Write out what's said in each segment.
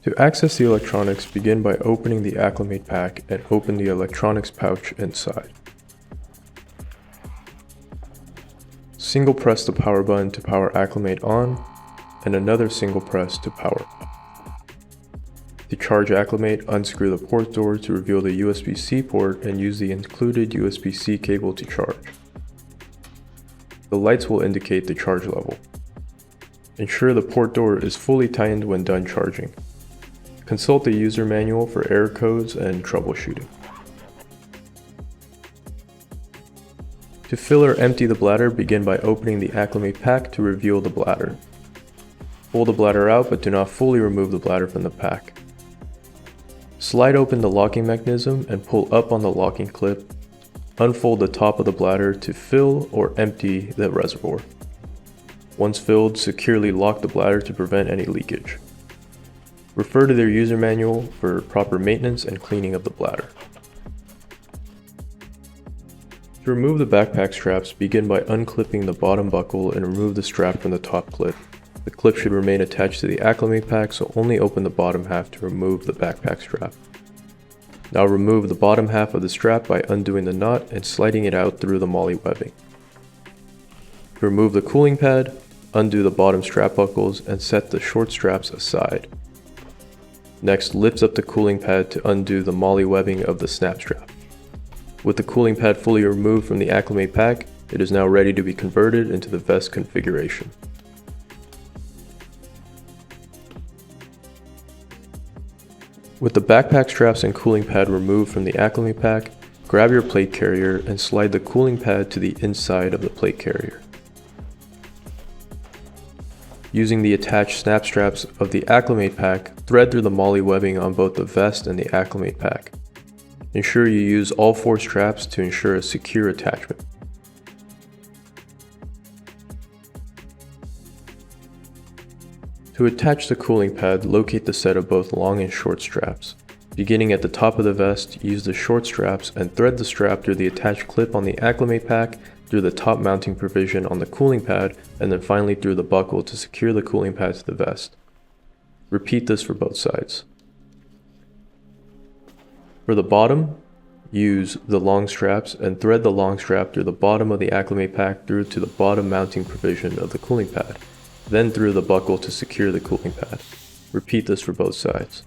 To access the electronics, begin by opening the Acclimate pack and open the electronics pouch inside. Single press the power button to power Acclimate on, and another single press to power off. To charge Acclimate, unscrew the port door to reveal the USB-C port and use the included USB-C cable to charge. The lights will indicate the charge level. Ensure the port door is fully tightened when done charging. Consult the user manual for error codes and troubleshooting. To fill or empty the bladder, begin by opening the Acclimate pack to reveal the bladder. Pull the bladder out, but do not fully remove the bladder from the pack. Slide open the locking mechanism and pull up on the locking clip. Unfold the top of the bladder to fill or empty the reservoir. Once filled, securely lock the bladder to prevent any leakage. Refer to their user manual for proper maintenance and cleaning of the bladder. To remove the backpack straps, begin by unclipping the bottom buckle and remove the strap from the top clip. The clip should remain attached to the Acclimate pack, so only open the bottom half to remove the backpack strap. Now remove the bottom half of the strap by undoing the knot and sliding it out through the MOLLE webbing. To remove the cooling pad, undo the bottom strap buckles and set the short straps aside. Next, lift up the cooling pad to undo the MOLLE webbing of the snap strap. With the cooling pad fully removed from the Acclimate pack, it is now ready to be converted into the vest configuration. With the backpack straps and cooling pad removed from the Acclimate pack, grab your plate carrier and slide the cooling pad to the inside of the plate carrier. Using the attached snap straps of the Acclimate pack, thread through the MOLLE webbing on both the vest and the Acclimate pack. Ensure you use all 4 straps to ensure a secure attachment. To attach the cooling pad, locate the set of both long and short straps. Beginning at the top of the vest, use the short straps and thread the strap through the attached clip on the Acclimate pack, through the top mounting provision on the cooling pad, and then finally through the buckle to secure the cooling pad to the vest. Repeat this for both sides. For the bottom, use the long straps and thread the long strap through the bottom of the Acclimate pack through to the bottom mounting provision of the cooling pad, then through the buckle to secure the cooling pad. Repeat this for both sides.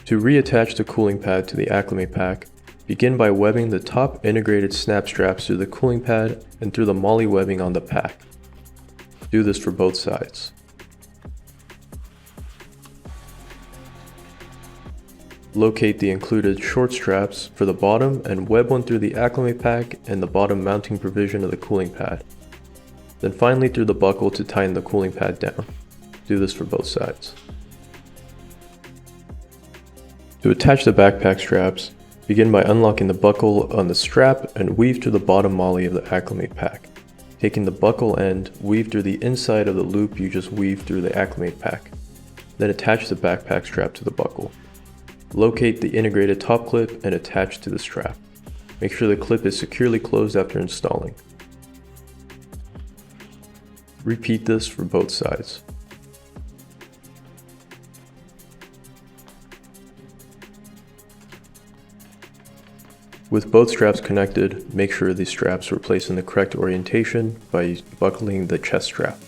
To reattach the cooling pad to the Acclimate pack, begin by webbing the top integrated snap straps through the cooling pad and through the MOLLE webbing on the pack. Do this for both sides. Locate the included short straps for the bottom and web one through the Acclimate pack and the bottom mounting provision of the cooling pad. Then finally through the buckle to tighten the cooling pad down. Do this for both sides. To attach the backpack straps, begin by unlocking the buckle on the strap and weave to the bottom MOLLE of the Acclimate pack. Taking the buckle end, weave through the inside of the loop you just weaved through the Acclimate pack. Then attach the backpack strap to the buckle. Locate the integrated top clip and attach to the strap. Make sure the clip is securely closed after installing. Repeat this for both sides. With both straps connected, make sure the straps were placed in the correct orientation by buckling the chest strap.